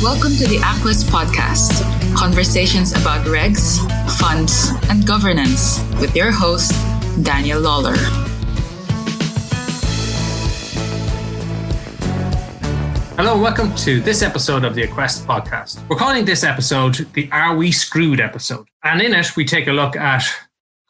Welcome to the Aquest Podcast, conversations about regs, funds, and governance with your host, Daniel Lawler. Hello and welcome to this episode of the Aquest Podcast. We're calling this episode the Are We Screwed episode. And in it, we take a look at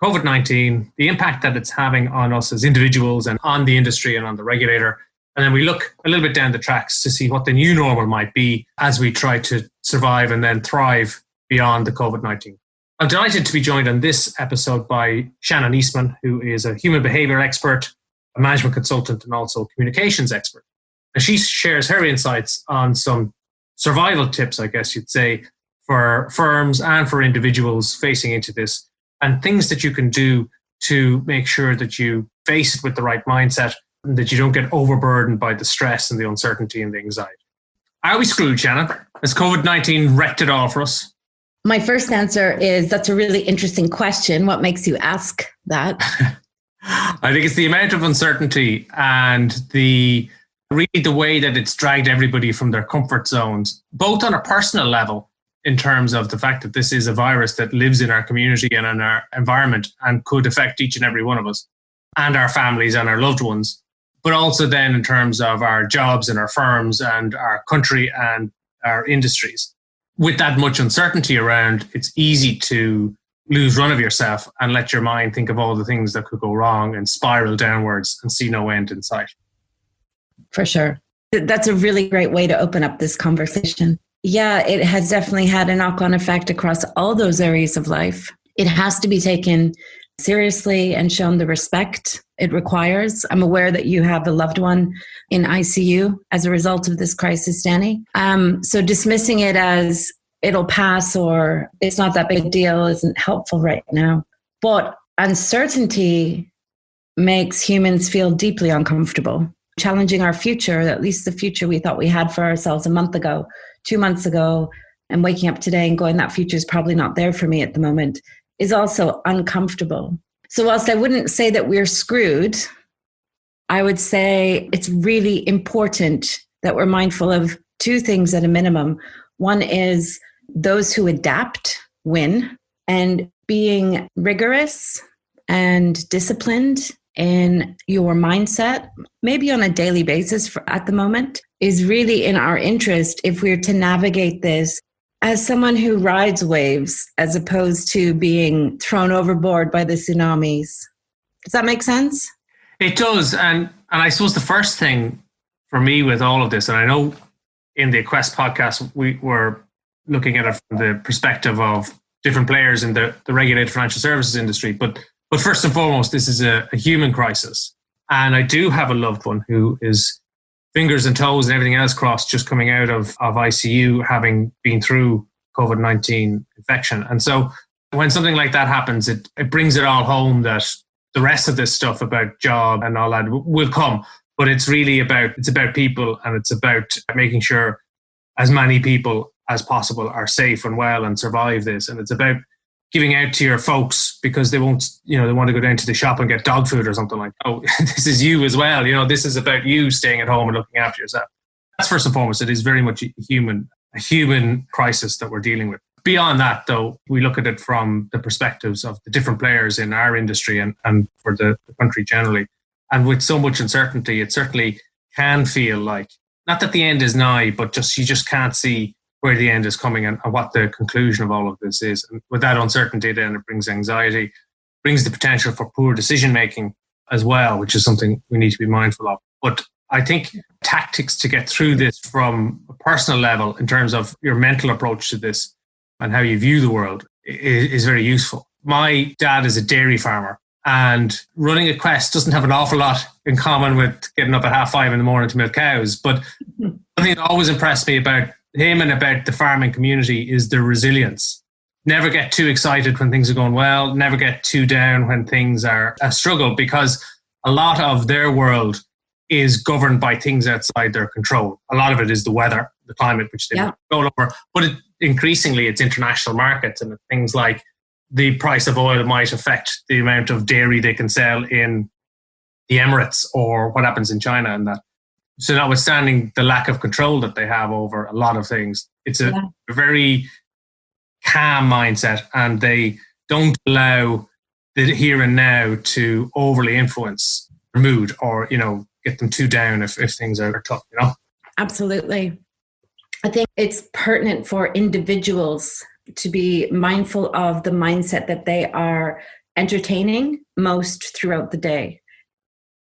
COVID-19, the impact that it's having on us as individuals and on the industry and on the regulator. And then we look a little bit down the tracks to see what the new normal might be as we try to survive and then thrive beyond the COVID-19. I'm delighted to be joined on this episode by Shannon Eastman, who is a human behaviour expert, a management consultant, and also a communications expert. And she shares her insights on some survival tips, I guess you'd say, for firms and for individuals facing into this, and things that you can do to make sure that you face it with the right mindset, that you don't get overburdened by the stress and the uncertainty and the anxiety. Are we screwed, Shannon? Has COVID-19 wrecked it all for us? My first answer is that's a really interesting question. What makes you ask that? I think it's the amount of uncertainty and the way that it's dragged everybody from their comfort zones, both on a personal level in terms of the fact that this is a virus that lives in our community and in our environment and could affect each and every one of us and our families and our loved ones. But also then in terms of our jobs and our firms and our country and our industries. With that much uncertainty around, it's easy to lose run of yourself and let your mind think of all the things that could go wrong and spiral downwards and see no end in sight. For sure. That's a really great way to open up this conversation. Yeah, it has definitely had a knock-on effect across all those areas of life. It has to be taken seriously and shown the respect it requires. I'm aware that you have a loved one in ICU as a result of this crisis, Danny. So dismissing it as it'll pass or it's not that big a deal isn't helpful right now. But uncertainty makes humans feel deeply uncomfortable. Challenging our future, at least the future we thought we had for ourselves a month ago, 2 months ago, and waking up today and going, that future is probably not there for me at the moment, is also uncomfortable. So whilst I wouldn't say that we're screwed, I would say it's really important that we're mindful of two things at a minimum. One is those who adapt win, and being rigorous and disciplined in your mindset, maybe on a daily basis at the moment, is really in our interest if we're to navigate this as someone who rides waves as opposed to being thrown overboard by the tsunamis. Does that make sense? It does. And I suppose the first thing for me with all of this, and I know in the Aquest podcast, we were looking at it from the perspective of different players in the regulated financial services industry. But first and foremost, this is a human crisis. And I do have a loved one who is fingers and toes and everything else crossed, just coming out of ICU, having been through COVID-19 infection. And so when something like that happens, it brings it all home that the rest of this stuff about job and all that will come. But it's really about people, and it's about making sure as many people as possible are safe and well and survive this. And it's about giving out to your folks because they won't, they want to go down to the shop and get dog food or something like, oh, this is you as well. This is about you staying at home and looking after yourself. That's first and foremost. It is very much a human crisis that we're dealing with. Beyond that, though, we look at it from the perspectives of the different players in our industry and for the country generally. And with so much uncertainty, it certainly can feel like, not that the end is nigh, but you just can't see where the end is coming and what the conclusion of all of this is. And with that uncertainty, then it brings anxiety, brings the potential for poor decision-making as well, which is something we need to be mindful of. But I think tactics to get through this from a personal level in terms of your mental approach to this and how you view the world is very useful. My dad is a dairy farmer, and running a Quest doesn't have an awful lot in common with getting up at 5:30 a.m. to milk cows. But something that always impressed me about him and about the farming community is their resilience. Never get too excited when things are going well. Never get too down when things are a struggle, because a lot of their world is governed by things outside their control. A lot of it is the weather, the climate, which they don't control over. But increasingly, it's international markets, and things like the price of oil might affect the amount of dairy they can sell in the Emirates or what happens in China and that. So notwithstanding the lack of control that they have over a lot of things, It's a very calm mindset, and they don't allow the here and now to overly influence their mood or, get them too down if things are tough, Absolutely. I think it's pertinent for individuals to be mindful of the mindset that they are entertaining most throughout the day.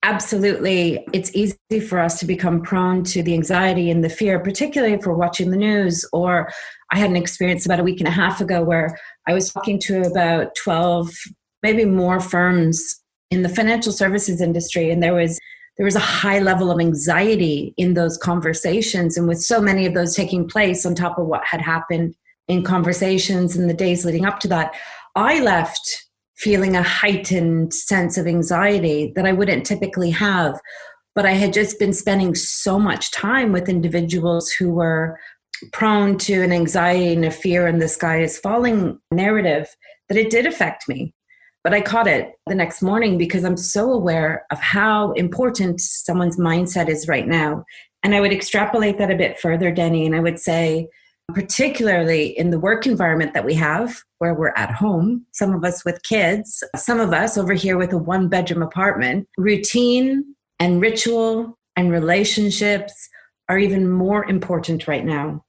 Absolutely. It's easy for us to become prone to the anxiety and the fear, particularly if we're watching the news. Or I had an experience about a week and a half ago where I was talking to about 12, maybe more firms in the financial services industry. And there was a high level of anxiety in those conversations. And with so many of those taking place on top of what had happened in conversations in the days leading up to that, I left feeling a heightened sense of anxiety that I wouldn't typically have. But I had just been spending so much time with individuals who were prone to an anxiety and a fear and the sky is falling narrative that it did affect me. But I caught it the next morning because I'm so aware of how important someone's mindset is right now. And I would extrapolate that a bit further, Denny, and I would say, particularly in the work environment that we have, where we're at home, some of us with kids, some of us over here with a 1-bedroom apartment, routine and ritual and relationships are even more important right now.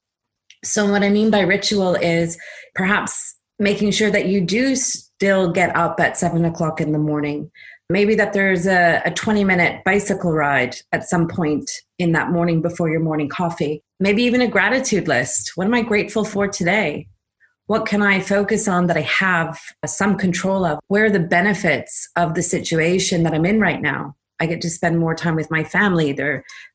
So what I mean by ritual is perhaps making sure that you do still get up at 7 o'clock in the morning. Maybe that there's a 20-minute bicycle ride at some point in that morning before your morning coffee. Maybe even a gratitude list. What am I grateful for today? What can I focus on that I have some control of? Where are the benefits of the situation that I'm in right now? I get to spend more time with my family.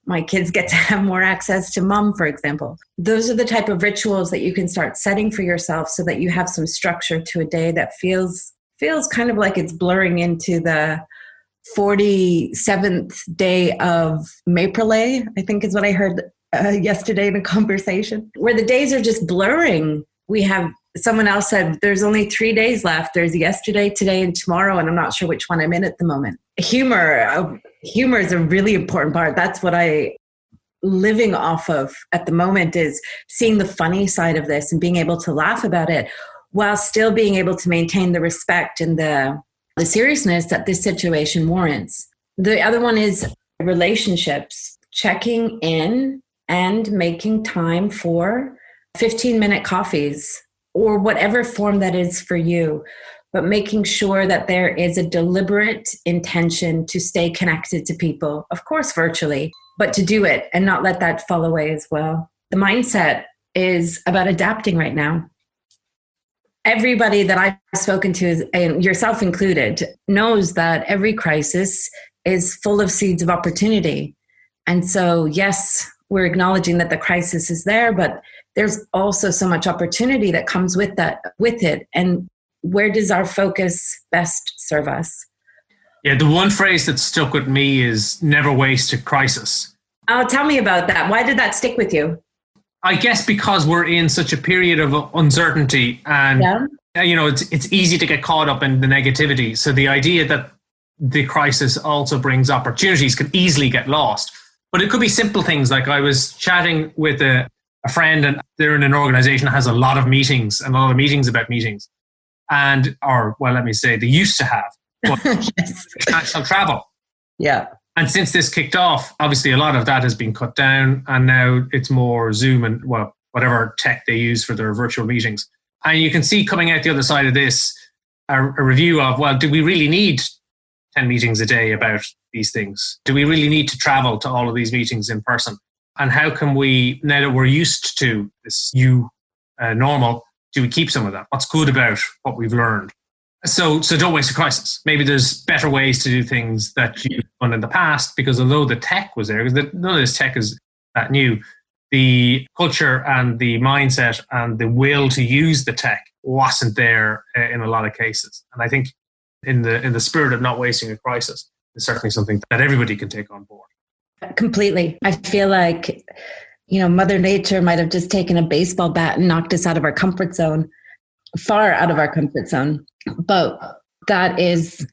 My kids get to have more access to mom, for example. Those are the type of rituals that you can start setting for yourself so that you have some structure to a day that feels kind of like it's blurring into the 47th day of Maprelay, I think is what I heard yesterday in a conversation, where the days are just blurring. Someone else said, there's only 3 days left. There's yesterday, today, and tomorrow, and I'm not sure which one I'm in at the moment. Humor is a really important part. That's what I living off of at the moment, is seeing the funny side of this and being able to laugh about it while still being able to maintain the respect and the seriousness that this situation warrants. The other one is relationships, checking in and making time for 15-minute coffees or whatever form that is for you, but making sure that there is a deliberate intention to stay connected to people, of course, virtually, but to do it and not let that fall away as well. The mindset is about adapting right now. Everybody that I've spoken to, and yourself included, knows that every crisis is full of seeds of opportunity. And so, yes, we're acknowledging that the crisis is there, but there's also so much opportunity that comes with it. And where does our focus best serve us? Yeah, the one phrase that stuck with me is never waste a crisis. Oh, tell me about that. Why did that stick with you? I guess because we're in such a period of uncertainty and, it's easy to get caught up in the negativity. So the idea that the crisis also brings opportunities can easily get lost. But it could be simple things. Like I was chatting with a friend, and they're in an organization that has a lot of meetings about meetings. Let me say they used to have yes. international travel. Yeah. And since this kicked off, obviously a lot of that has been cut down, and now it's more Zoom and whatever tech they use for their virtual meetings. And you can see coming out the other side of this a review of, do we really need 10 meetings a day about these things? Do we really need to travel to all of these meetings in person? And how can we, now that we're used to this new normal, do we keep some of that? What's good about what we've learned? So don't waste a crisis. Maybe there's better ways to do things that you've done in the past, because although the tech was there, because none of this tech is that new, the culture and the mindset and the will to use the tech wasn't there in a lot of cases. And I think in the spirit of not wasting a crisis, is certainly something that everybody can take on board. Completely. I feel like, Mother Nature might have just taken a baseball bat and knocked us out of our comfort zone, far out of our comfort zone. But that is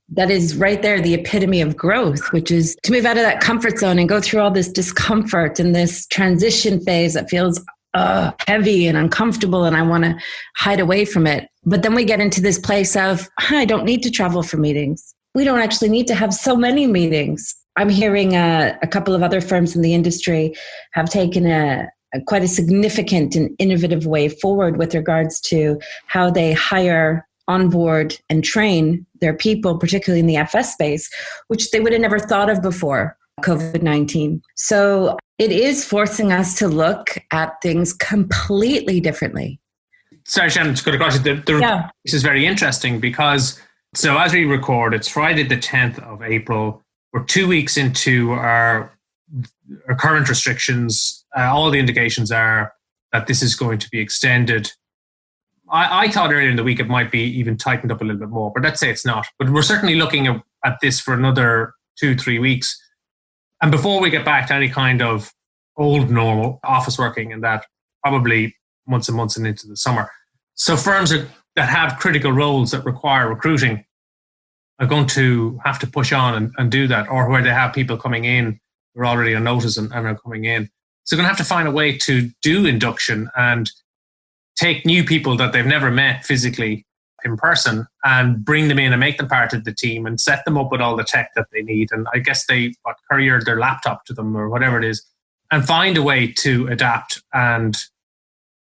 right there, the epitome of growth, which is to move out of that comfort zone and go through all this discomfort and this transition phase that feels heavy and uncomfortable and I want to hide away from it. But then we get into this place of, I don't need to travel for meetings. We don't actually need to have so many meetings. I'm hearing a couple of other firms in the industry have taken quite a significant and innovative way forward with regards to how they hire, onboard, and train their people, particularly in the FS space, which they would have never thought of before COVID-19. So it is forcing us to look at things completely differently. Sorry, Shannon, just got across it. This is very interesting because, so as we record, it's Friday the 10th of April. We're 2 weeks into our current restrictions. All the indications are that this is going to be extended. I thought earlier in the week it might be even tightened up a little bit more, but let's say it's not. But we're certainly looking at this for another 2-3 weeks. And before we get back to any kind of old normal office working and that, probably months and months and into the summer. So firms that have critical roles that require recruiting are going to have to push on and do that, or where they have people coming in who are already on notice and are coming in. So they're going to have to find a way to do induction and take new people that they've never met physically in person and bring them in and make them part of the team and set them up with all the tech that they need. And I guess they courier their laptop to them or whatever it is, and find a way to adapt and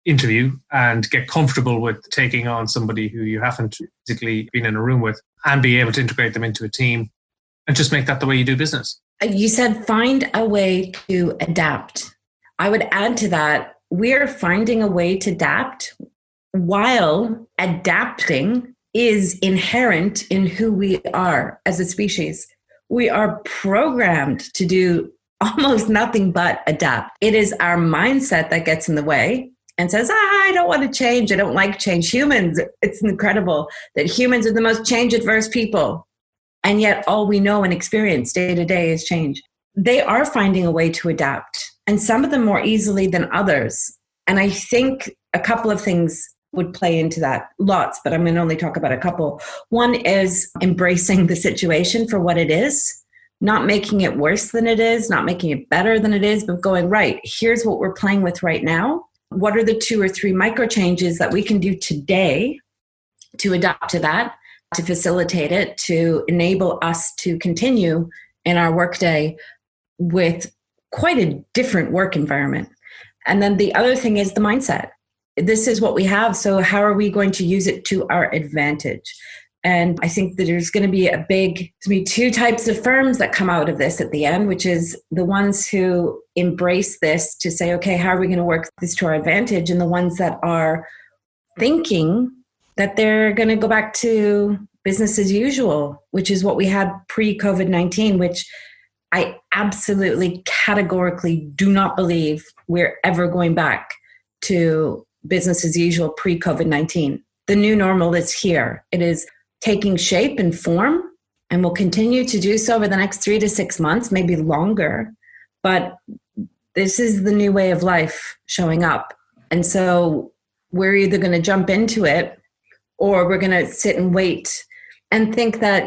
interview and get comfortable with taking on somebody who you haven't physically been in a room with and be able to integrate them into a team and just make that the way you do business. You said find a way to adapt. I would add to that, we're finding a way to adapt while adapting is inherent in who we are as a species. We are programmed to do almost nothing but adapt. It is our mindset that gets in the way and says, I don't want to change. I don't like change. Humans, it's incredible that humans are the most change-adverse people. And yet all we know and experience day to day is change. They are finding a way to adapt, and some of them more easily than others. And I think a couple of things would play into that. Lots, but I'm going to only talk about a couple. One is embracing the situation for what it is, not making it worse than it is, not making it better than it is, but going, right, here's what we're playing with right now. What are the 2 or 3 micro changes that we can do today to adapt to that, to facilitate it, to enable us to continue in our workday with quite a different work environment? And then the other thing is the mindset. This is what we have, so how are we going to use it to our advantage? And I think that there's going to be 2 types of firms that come out of this at the end, which is the ones who embrace this to say, okay, how are we going to work this to our advantage? And the ones that are thinking that they're going to go back to business as usual, which is what we had pre-COVID-19, which I absolutely categorically do not believe we're ever going back to business as usual pre-COVID-19. The new normal is here. It is taking shape and form, and will continue to do so over the next 3 to 6 months, maybe longer. But this is the new way of life showing up. And so we're either going to jump into it or we're going to sit and wait and think that,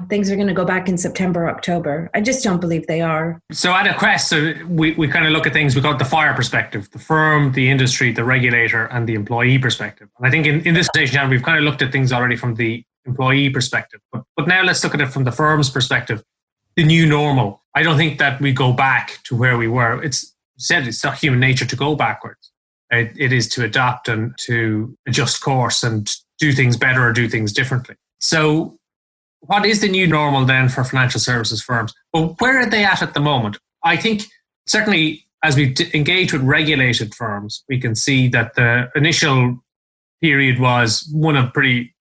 things are going to go back in September, October. I just don't believe they are. So at Aquest, we kind of look at things, we call it the FIRE perspective, the firm, the industry, the regulator, and the employee perspective. And I think in this station, we've kind of looked at things already from the employee perspective. But now let's look at it from the firm's perspective, the new normal. I don't think that we go back to where we were. It's not human nature to go backwards. It is to adapt and to adjust course and do things better or do things differently. So what is the new normal then for financial services firms? Well, where are they at the moment? I think certainly as we engage with regulated firms, we can see that the initial period was one of pretty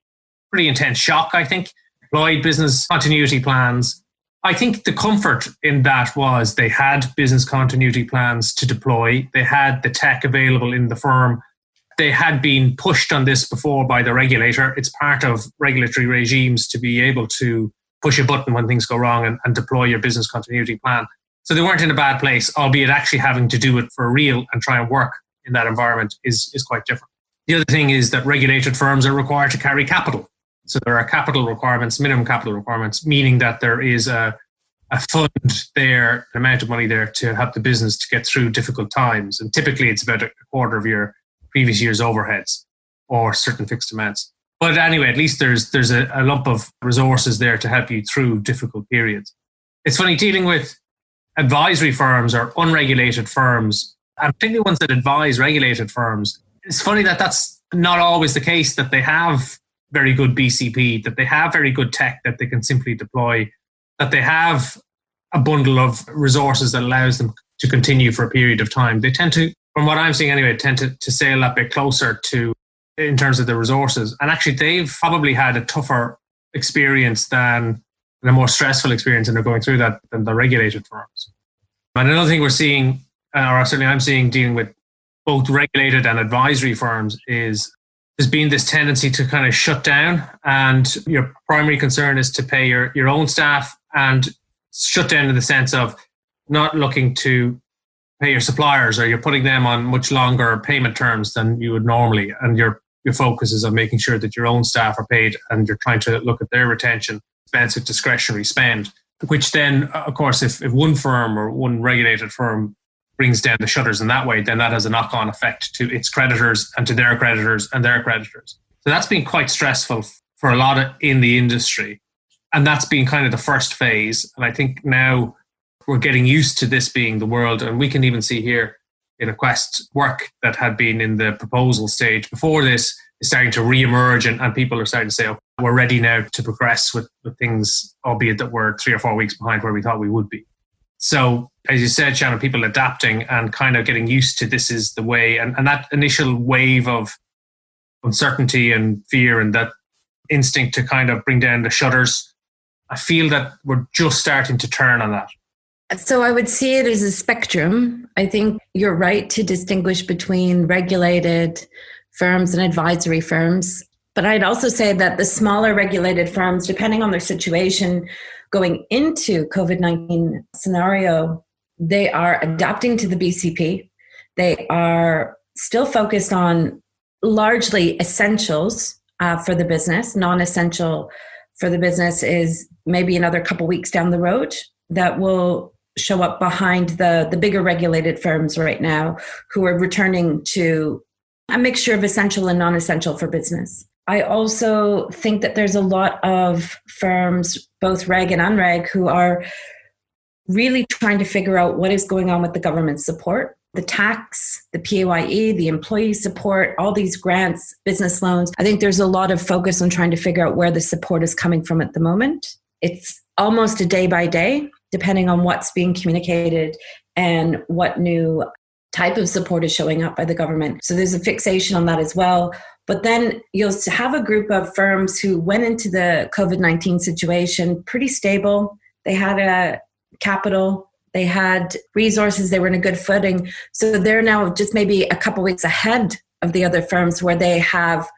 intense shock, I think. Employed business continuity plans. I think the comfort in that was they had business continuity plans to deploy. They had the tech available in the firm. They had been pushed on this before by the regulator. It's part of regulatory regimes to be able to push a button when things go wrong and deploy your business continuity plan. So they weren't in a bad place, albeit actually having to do it for real and try and work in that environment is quite different. The other thing is that regulated firms are required to carry capital. So there are capital requirements, minimum capital requirements, meaning that there is a fund there, an amount of money there to help the business to get through difficult times. And typically it's about a quarter of your previous year's overheads or certain fixed amounts. But anyway, at least there's a lump of resources there to help you through difficult periods. It's funny, dealing with advisory firms or unregulated firms, and particularly ones that advise regulated firms, it's funny that that's not always the case, that they have very good BCP, that they have very good tech that they can simply deploy, that they have a bundle of resources that allows them to continue for a period of time. They tend to, from what I'm seeing anyway, tend to sail a bit closer to, in terms of the resources. And actually, they've probably had a tougher experience and a more stressful experience, and they're going through that than the regulated firms. And another thing we're seeing, or certainly I'm seeing dealing with both regulated and advisory firms, is there's been this tendency to kind of shut down, and your primary concern is to pay your own staff, and shut down in the sense of not looking to pay your suppliers, or you're putting them on much longer payment terms than you would normally. And your focus is on making sure that your own staff are paid, and you're trying to look at their retention, expensive discretionary spend, which then, of course, if one firm or one regulated firm brings down the shutters in that way, then that has a knock-on effect to its creditors and to their creditors and their creditors. So that's been quite stressful for a lot in the industry. And that's been kind of the first phase. And I think now we're getting used to this being the world. And we can even see here in Aquest work that had been in the proposal stage before this is starting to re-emerge, and people are starting to say, oh, we're ready now to progress with things, albeit that we're 3 or 4 weeks behind where we thought we would be. So, as you said, Shannon, people adapting and kind of getting used to this is the way. And that initial wave of uncertainty and fear and that instinct to kind of bring down the shutters, I feel that we're just starting to turn on that. So I would see it as a spectrum. I think you're right to distinguish between regulated firms and advisory firms. But I'd also say that the smaller regulated firms, depending on their situation going into COVID-19 scenario, they are adapting to the BCP. They are still focused on largely essentials for the business. Non-essential for the business is maybe another couple weeks down the road that will show up behind the bigger regulated firms right now, who are returning to a mixture of essential and non-essential for business. I also think that there's a lot of firms, both reg and unreg, who are really trying to figure out what is going on with the government support, the tax, the PAYE, the employee support, all these grants, business loans. I think there's a lot of focus on trying to figure out where the support is coming from at the moment. It's almost a day by day, depending on what's being communicated and what new type of support is showing up by the government. So there's a fixation on that as well. But then you'll have a group of firms who went into the COVID-19 situation pretty stable. They had a capital, they had resources, they were in a good footing. So they're now just maybe a couple weeks ahead of the other firms, where they have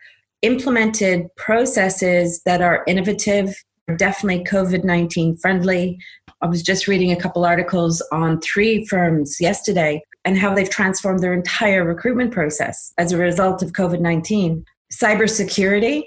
implemented processes that are innovative, definitely COVID-19 friendly. I was just reading a couple articles on 3 firms yesterday and how they've transformed their entire recruitment process as a result of COVID-19. Cybersecurity,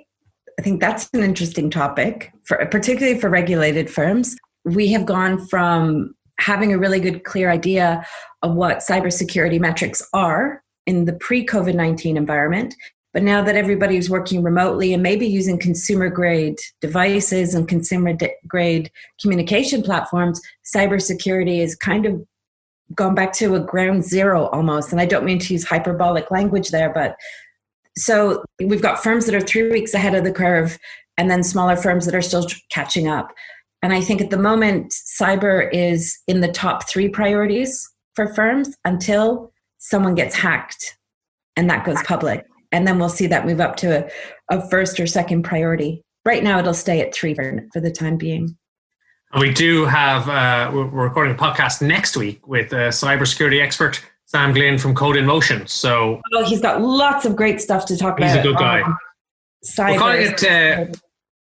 I think that's an interesting topic, particularly for regulated firms. We have gone from having a really good, clear idea of what cybersecurity metrics are in the pre-COVID-19 environment. But now that everybody's working remotely and maybe using consumer-grade devices and consumer-grade communication platforms, cybersecurity is kind of gone back to a ground zero almost. And I don't mean to use hyperbolic language there, but so we've got firms that are 3 weeks ahead of the curve, and then smaller firms that are still catching up. And I think at the moment, cyber is in the top 3 priorities for firms until someone gets hacked and that goes public. And then we'll see that move up to a first or second priority. Right now, it'll stay at 3 for the time being. We do have, we're recording a podcast next week with a cybersecurity expert, Sam Glynn from Code in Motion. So he's got lots of great stuff to talk about. He's a good guy. Cyber. We're calling it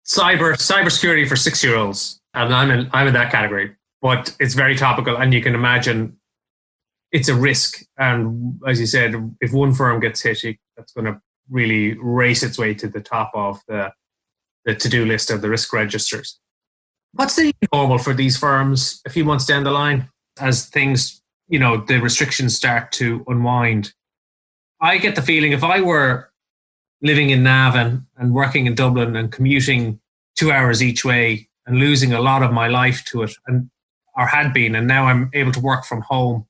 cybersecurity for 6-year-olds. And I'm in that category. But it's very topical, and you can imagine it's a risk. And as you said, if one firm gets hit, that's going to really race its way to the top of the to-do list of the risk registers. What's the new normal for these firms a few months down the line as things, the restrictions start to unwind? I get the feeling if I were living in Navan and working in Dublin and commuting 2 hours each way and losing a lot of my life to it, or had been, and now I'm able to work from home.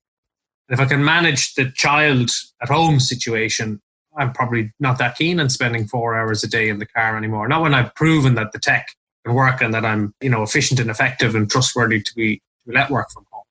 And if I can manage the child at home situation, I'm probably not that keen on spending 4 hours a day in the car anymore. Not when I've proven that the tech can work and that I'm, efficient and effective and trustworthy to let work from home.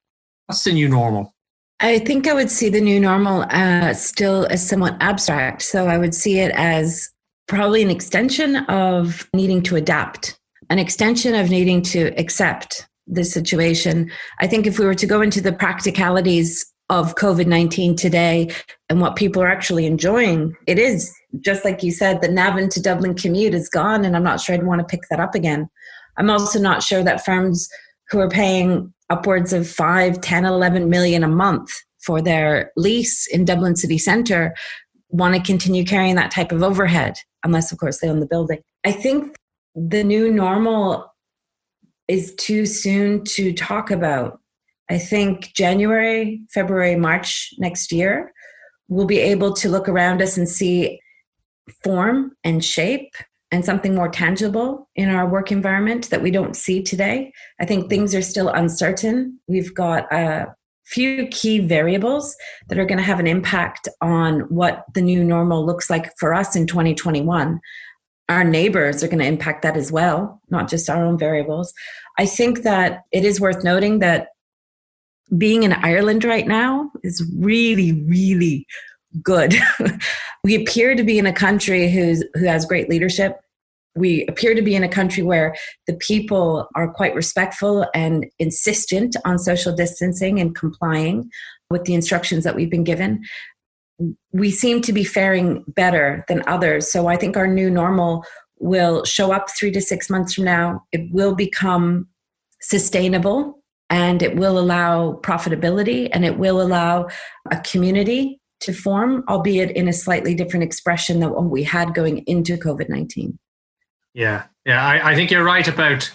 What's the new normal? I think I would see the new normal still as somewhat abstract. So I would see it as probably an extension of needing to adapt, an extension of needing to accept the situation. I think if we were to go into the practicalities of COVID-19 today and what people are actually enjoying, it is, just like you said, the Navan to Dublin commute is gone, and I'm not sure I'd want to pick that up again. I'm also not sure that firms who are paying upwards of 5, 10, 11 million a month for their lease in Dublin city centre want to continue carrying that type of overhead, unless, of course, they own the building. I think the new normal is too soon to talk about. I think January, February, March next year, we'll be able to look around us and see form and shape and something more tangible in our work environment that we don't see today. I think things are still uncertain. We've got a few key variables that are going to have an impact on what the new normal looks like for us in 2021. Our neighbors are going to impact that as well, not just our own variables. I think that it is worth noting that being in Ireland right now is really, really good. We appear to be in a country who has great leadership. We appear to be in a country where the people are quite respectful and insistent on social distancing and complying with the instructions that we've been given. We seem to be faring better than others. So I think our new normal will show up 3 to 6 months from now. It will become sustainable, and it will allow profitability, and it will allow a community to form, albeit in a slightly different expression than what we had going into COVID-19. Yeah. I think you're right about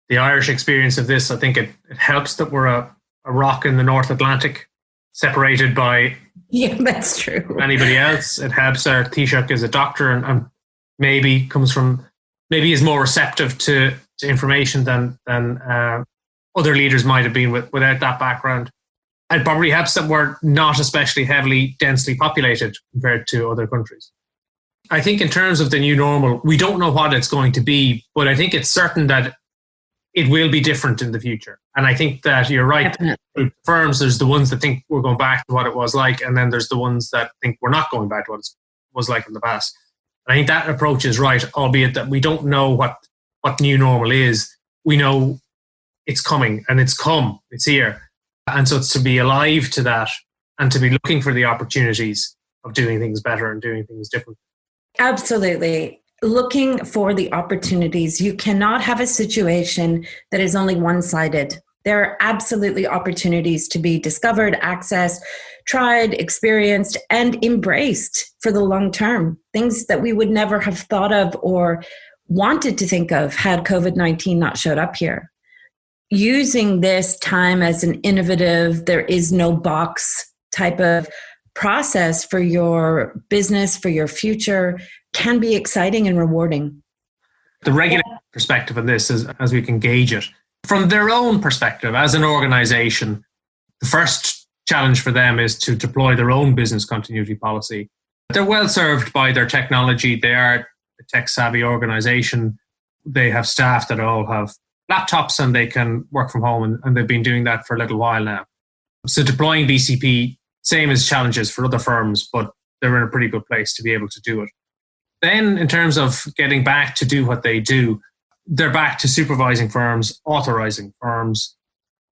the Irish experience of this. I think it helps that we're a rock in the North Atlantic, separated by that's true. Anybody else. It helps our Taoiseach is a doctor and maybe is more receptive to information than other leaders might have been without that background. It probably helps that we're not especially heavily, densely populated compared to other countries. I think in terms of the new normal, we don't know what it's going to be, but I think it's certain that it will be different in the future. And I think that you're right. Definitely. Firms, there's the ones that think we're going back to what it was like, and then there's the ones that think we're not going back to what it was like in the past. And I think that approach is right, albeit that we don't know what new normal is. We know it's coming, and it's here. And so it's to be alive to that and to be looking for the opportunities of doing things better and doing things different. Absolutely. Looking for the opportunities. You cannot have a situation that is only one-sided. There are absolutely opportunities to be discovered, accessed, tried, experienced, and embraced for the long term. Things that we would never have thought of or wanted to think of had COVID-19 not showed up here. Using this time as an innovative, there is no box type of process for your business, for your future, can be exciting and rewarding. The regulator perspective of this is, as we can gauge it, from their own perspective as an organization, the first challenge for them is to deploy their own business continuity policy. They're well served by their technology. They are a tech-savvy organization. They have staff that all have laptops and they can work from home, and they've been doing that for a little while now. So deploying BCP, same as challenges for other firms, but they're in a pretty good place to be able to do it. Then in terms of getting back to do what they do, they're back to supervising firms, authorizing firms.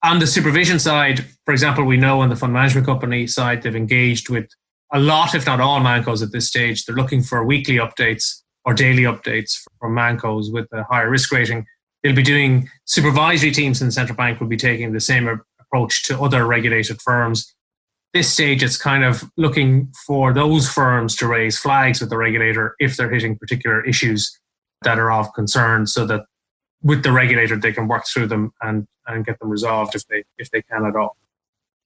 On the supervision side, for example, we know on the fund management company side, they've engaged with a lot, if not all, Mancos at this stage. They're looking for weekly updates or daily updates from Mancos with a higher risk rating. They'll be doing supervisory teams in the central bank will be taking the same approach to other regulated firms. This stage, it's kind of looking for those firms to raise flags with the regulator if they're hitting particular issues that are of concern, so that with the regulator, they can work through them and get them resolved if they can at all.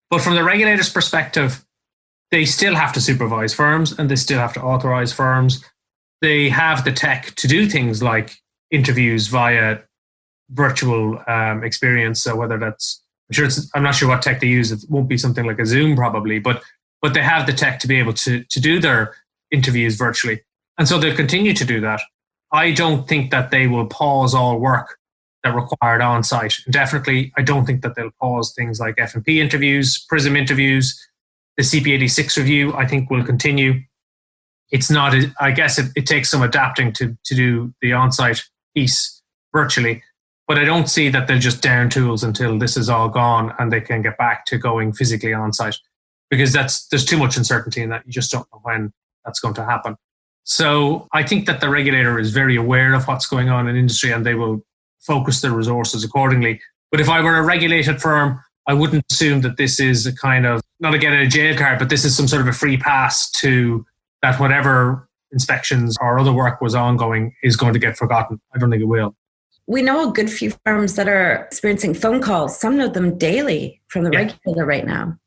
But from the regulator's perspective, they still have to supervise firms and they still have to authorize firms. They have the tech to do things like interviews via virtual experience. So whether that's, I'm not sure what tech they use. It won't be something like a Zoom probably, but they have the tech to be able to do their interviews virtually. And so they'll continue to do that. I don't think that they will pause all work that required on-site. Definitely, I don't think that they'll pause things like F&P interviews, PRISM interviews. The CP86 review, I think, will continue. It's not, I guess it takes some adapting to do the on-site piece virtually, but I don't see that they'll just down tools until this is all gone and they can get back to going physically on-site, because there's too much uncertainty in that. You just don't know when that's going to happen. So I think that the regulator is very aware of what's going on in industry and they will focus their resources accordingly. But if I were a regulated firm, I wouldn't assume that this is a kind of, not a get out of jail card, but this is some sort of a free pass to that whatever inspections or other work was ongoing is going to get forgotten. I don't think it will. We know a good few firms that are experiencing phone calls, some of them daily, from the regulator right now.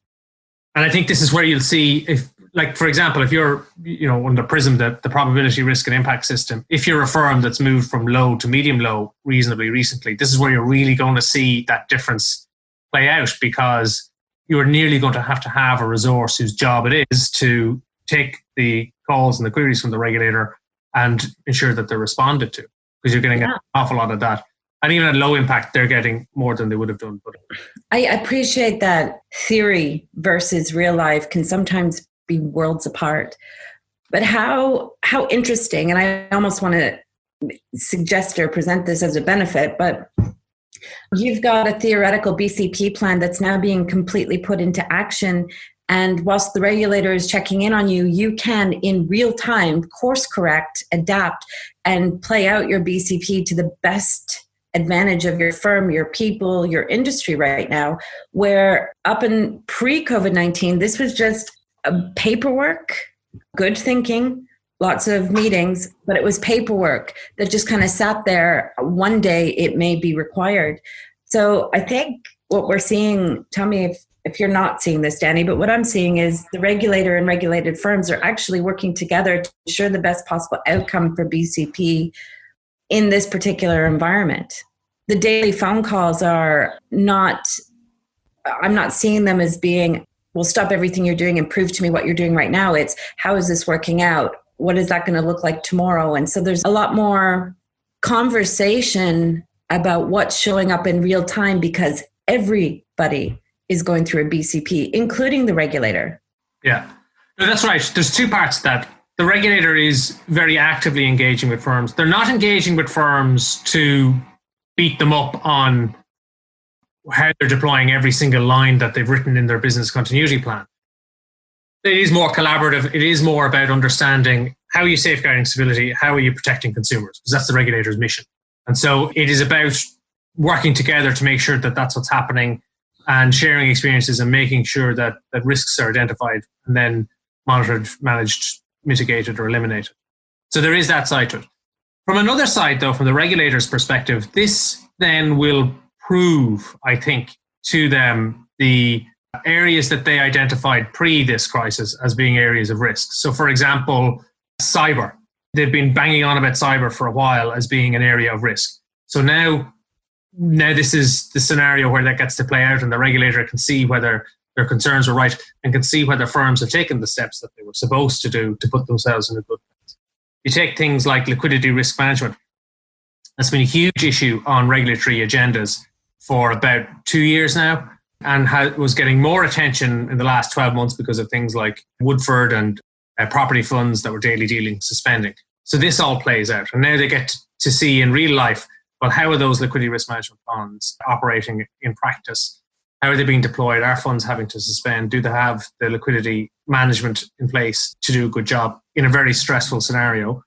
And I think this is where you'll see, if, like, for example, if you're, under PRISM, the probability, risk and impact system, if you're a firm that's moved from low to medium low reasonably recently, this is where you're really going to see that difference play out, because you're nearly going to have a resource whose job it is to take the calls and the queries from the regulator and ensure that they're responded to, because you're getting an awful lot of that. And even at low impact, they're getting more than they would have done. But I appreciate that theory versus real life can sometimes be worlds apart. But how interesting, and I almost want to suggest or present this as a benefit, but you've got a theoretical BCP plan that's now being completely put into action. And whilst the regulator is checking in on you, you can, in real time, course correct, adapt, and play out your BCP to the best advantage of your firm, your people, your industry right now, where up in pre-COVID-19, this was just paperwork, good thinking, lots of meetings, but it was paperwork that just kind of sat there. One day it may be required. So I think what we're seeing, tell me if you're not seeing this, Danny, but what I'm seeing is the regulator and regulated firms are actually working together to ensure the best possible outcome for BCP in this particular environment. The daily phone calls are not, I'm not seeing them as being, well, stop everything you're doing and prove to me what you're doing right now. It's, how is this working out? What is that going to look like tomorrow? And so there's a lot more conversation about what's showing up in real time, because everybody is going through a BCP, including the regulator. Yeah, no, that's right. There's two parts to that. The regulator is very actively engaging with firms. They're not engaging with firms to beat them up on how they're deploying every single line that they've written in their business continuity plan. It is more collaborative. It is more about understanding how are you safeguarding stability, how are you protecting consumers, because that's the regulator's mission. And so it is about working together to make sure that that's what's happening and sharing experiences and making sure that risks are identified and then monitored, managed, mitigated or eliminated. So there is that side to it. From another side, though, from the regulator's perspective, this then will prove, I think, to them the areas that they identified pre this crisis as being areas of risk. So, for example, cyber. They've been banging on about cyber for a while as being an area of risk. So now this is the scenario where that gets to play out, and the regulator can see whether their concerns were right and can see whether firms have taken the steps that they were supposed to do to put themselves in a good place. You take things like liquidity risk management. That's been a huge issue on regulatory agendas for about 2 years now, and was getting more attention in the last 12 months because of things like Woodford and property funds that were daily dealing suspending. So this all plays out. And now they get to see in real life, well, how are those liquidity risk management funds operating in practice? How are they being deployed? Are funds having to suspend? Do they have the liquidity management in place to do a good job in a very stressful scenario?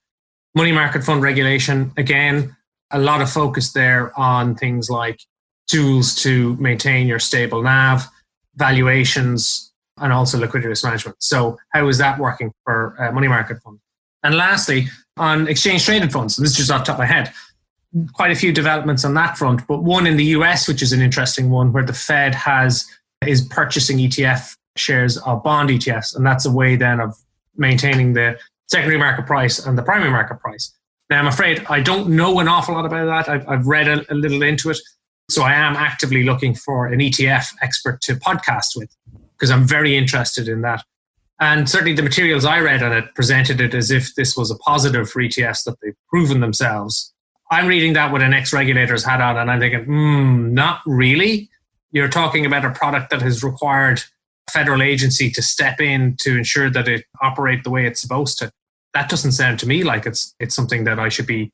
Money market fund regulation, again, a lot of focus there on things like tools to maintain your stable NAV, valuations, and also liquidity risk management. So how is that working for money market funds? And lastly, on exchange traded funds, this is just off the top of my head, quite a few developments on that front, but one in the US, which is an interesting one, where the Fed is purchasing ETF shares of bond ETFs, and that's a way then of maintaining the secondary market price and the primary market price. Now, I'm afraid I don't know an awful lot about that. I've read a little into it, so I am actively looking for an ETF expert to podcast with, because I'm very interested in that. And certainly the materials I read on it presented it as if this was a positive for ETFs, that they've proven themselves. I'm reading that with an ex-regulator's hat on, and I'm thinking, not really. You're talking about a product that has required a federal agency to step in to ensure that it operates the way it's supposed to. That doesn't sound to me like it's something that I should be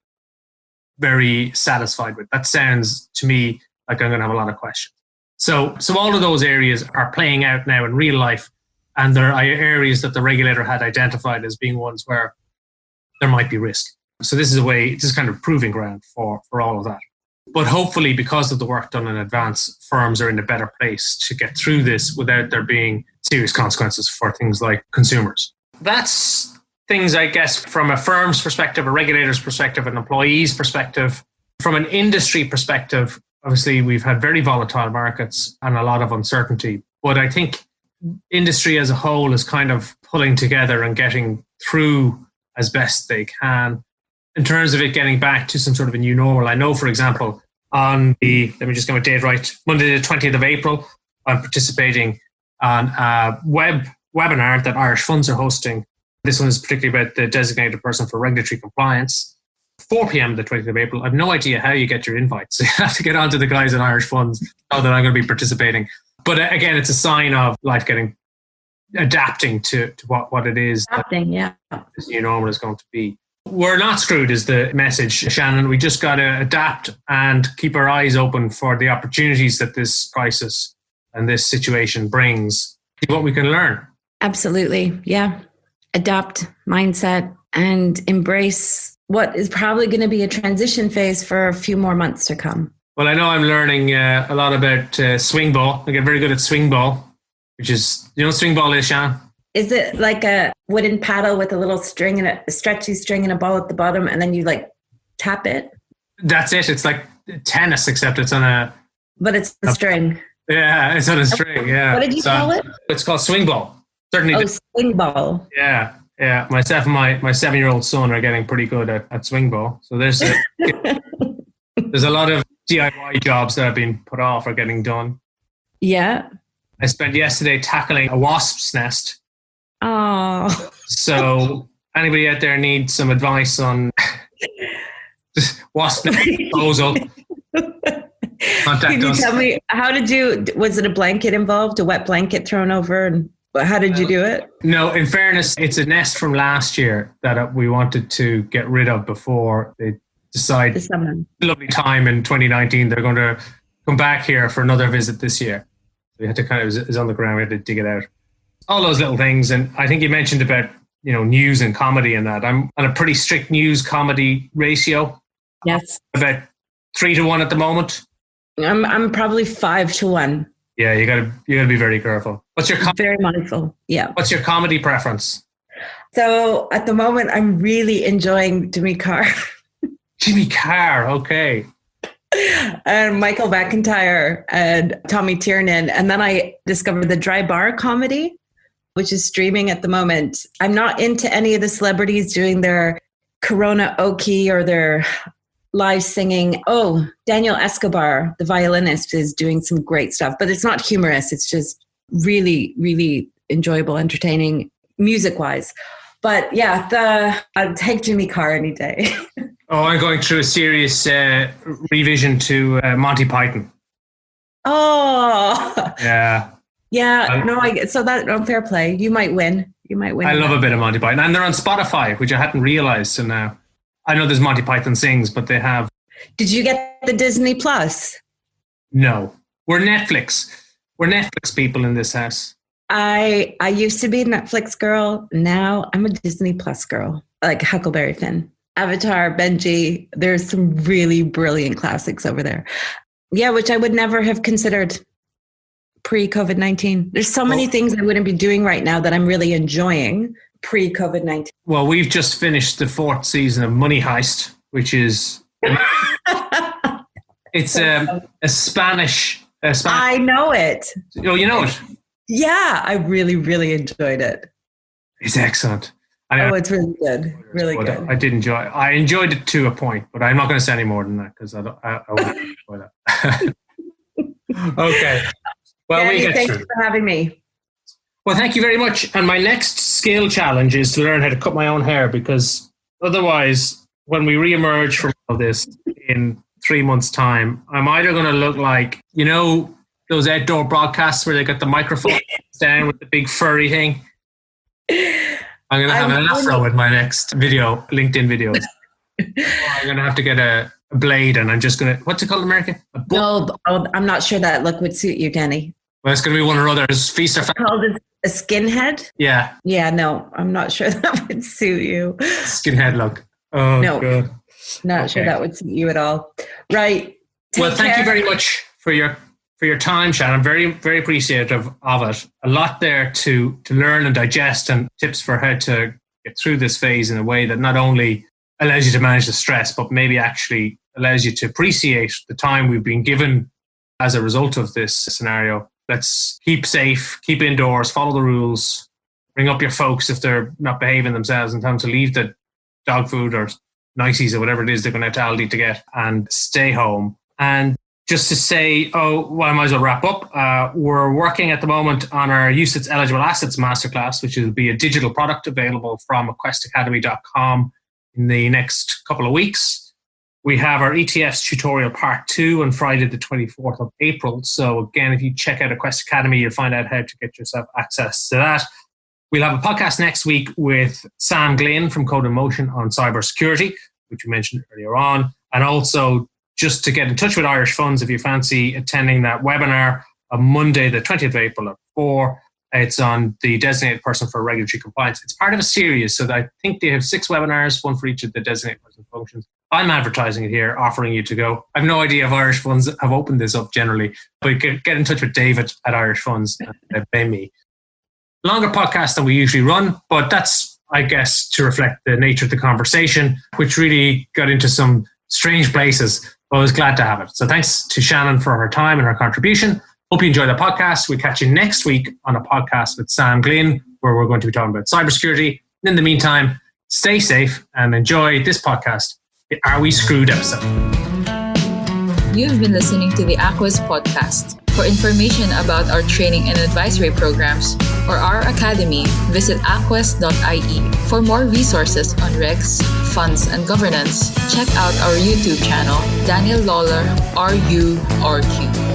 very satisfied with. That sounds to me like I'm going to have a lot of questions. So all of those areas are playing out now in real life, and there are areas that the regulator had identified as being ones where there might be risk. So this is kind of proving ground for all of that. But hopefully, because of the work done in advance, firms are in a better place to get through this without there being serious consequences for things like consumers. That's things, I guess, from a firm's perspective, a regulator's perspective, an employee's perspective. From an industry perspective, obviously, we've had very volatile markets and a lot of uncertainty. But I think industry as a whole is kind of pulling together and getting through as best they can in terms of it getting back to some sort of a new normal. I know, for example, let me just get my date right, Monday the 20th of April, I'm participating on a webinar that Irish funds are hosting. This one is particularly about the designated person for regulatory compliance. 4 p.m. the 20th of April. I have no idea how you get your invites. So you have to get on to the guys in Irish funds know that I'm going to be participating. But again, it's a sign of life adapting to what it is. Adapting, yeah. This new normal is going to be. We're not screwed is the message, Shannon. We just got to adapt and keep our eyes open for the opportunities that this crisis and this situation brings. See what we can learn. Absolutely, yeah. Adapt mindset and embrace what is probably going to be a transition phase for a few more months to come. Well, I know I'm learning a lot about swing ball. I get very good at swing ball, which is, you know what swing ball is, Shannon? Is it like a wooden paddle with a little string and a stretchy string and a ball at the bottom, and then you like tap it? That's it. It's like tennis, except it's on a... But it's a string. Yeah, it's on a string, yeah. What did you call it? It's called swing ball. Certainly. Swing ball. Yeah. Yeah, myself and my 7-year-old son are getting pretty good at swing ball. So there's a lot of DIY jobs that have been put off or getting done. Yeah. I spent yesterday tackling a wasp's nest. Oh. So anybody out there needs some advice on wasp nest disposal? Can you tell me, was it a blanket involved, a wet blanket thrown over, and how did you do it? No, in fairness, it's a nest from last year that we wanted to get rid of before they decide. Lovely time in 2019. They're going to come back here for another visit this year. We had to it was on the ground. We had to dig it out. All those little things. And I think you mentioned about, news and comedy and that. I'm on a pretty strict news comedy ratio. Yes. About 3-1 at the moment. I'm probably 5-1. Yeah, you gotta be very careful. What's your very mindful? Yeah. What's your comedy preference? So at the moment, I'm really enjoying Jimmy Carr. Jimmy Carr, okay. And Michael McIntyre and Tommy Tiernan, and then I discovered the Dry Bar comedy, which is streaming at the moment. I'm not into any of the celebrities doing their karaoke or their live singing. Oh, Daniel Escobar, the violinist, is doing some great stuff, but it's not humorous. It's just really, really enjoyable, entertaining music-wise. But yeah, I'd take Jimmy Carr any day. Oh, I'm going through a serious revision to Monty Python. Oh, yeah. Yeah, fair play. You might win. I love a bit of Monty Python, and they're on Spotify, which I hadn't realized till now. I know there's Monty Python Sings, but they have. Did you get the Disney Plus? No, we're Netflix. We're Netflix people in this house. I used to be a Netflix girl. Now I'm a Disney Plus girl, like Huckleberry Finn, Avatar, Benji. There's some really brilliant classics over there. Yeah, which I would never have considered pre-COVID-19. There's so many things I wouldn't be doing right now that I'm really enjoying pre-COVID-19. Well, we've just finished the 4th season of Money Heist, which is It's a Spanish. I know it. Oh, you know it? Yeah, I really, really enjoyed it. It's excellent. It's really good. Really good. I did enjoy it. I enjoyed it to a point, but I'm not going to say any more than that because I won't enjoy that. Okay. Well, Danny, thanks for having me. Well, thank you very much. And my next skill challenge is to learn how to cut my own hair, because otherwise, when we reemerge from all this in 3 months' time, I'm either going to look like, you know, those outdoor broadcasts where they got the microphone down with the big furry thing. I'm going to have an afro in my next video, LinkedIn videos. I'm going to have to get a blade, and I'm just going to, what's it called in America? No, I'm not sure that look would suit you, Danny. Well, it's going to be one or others. Feast or famine. Called a skinhead? Yeah. Yeah, no, I'm not sure that would suit you. Skinhead look. Oh, no, God. Not sure that would suit you at all. Right. Well, thank you very much for your time, Shannon. I'm very, very appreciative of it. A lot there to learn and digest, and tips for how to get through this phase in a way that not only allows you to manage the stress, but maybe actually allows you to appreciate the time we've been given as a result of this scenario. Let's keep safe, keep indoors, follow the rules, bring up your folks if they're not behaving themselves, and tell them to leave the dog food or niceties or whatever it is they're going out to Aldi to get, and stay home. And just to say, I might as well wrap up. We're working at the moment on our UCITS Eligible Assets Masterclass, which will be a digital product available from questacademy.com in the next couple of weeks. We have our ETFs tutorial part 2 on Friday the 24th of April. So again, if you check out Aquest Academy, you'll find out how to get yourself access to that. We'll have a podcast next week with Sam Glynn from Code in Motion on cybersecurity, which we mentioned earlier on. And also just to get in touch with Irish Funds if you fancy attending that webinar on Monday, the 20th of April at 4. It's on the designated person for regulatory compliance. It's part of a series, so I think they have 6 webinars, one for each of the designated person functions. I'm advertising it here, offering you to go. I have no idea if Irish Funds have opened this up generally, but get in touch with David at Irish Funds and pay me. Longer podcast than we usually run, but that's, I guess, to reflect the nature of the conversation, which really got into some strange places. But I was glad to have it. So thanks to Shannon for her time and her contribution. Hope you enjoy the podcast. We'll catch you next week on a podcast with Sam Glynn, where we're going to be talking about cybersecurity. In the meantime, stay safe and enjoy this podcast, the Are We Screwed episode. You've been listening to the Aquest Podcast. For information about our training and advisory programs or our academy, visit aquest.ie. For more resources on regs, funds, and governance, check out our YouTube channel, Daniel Lawler, RU, RQ.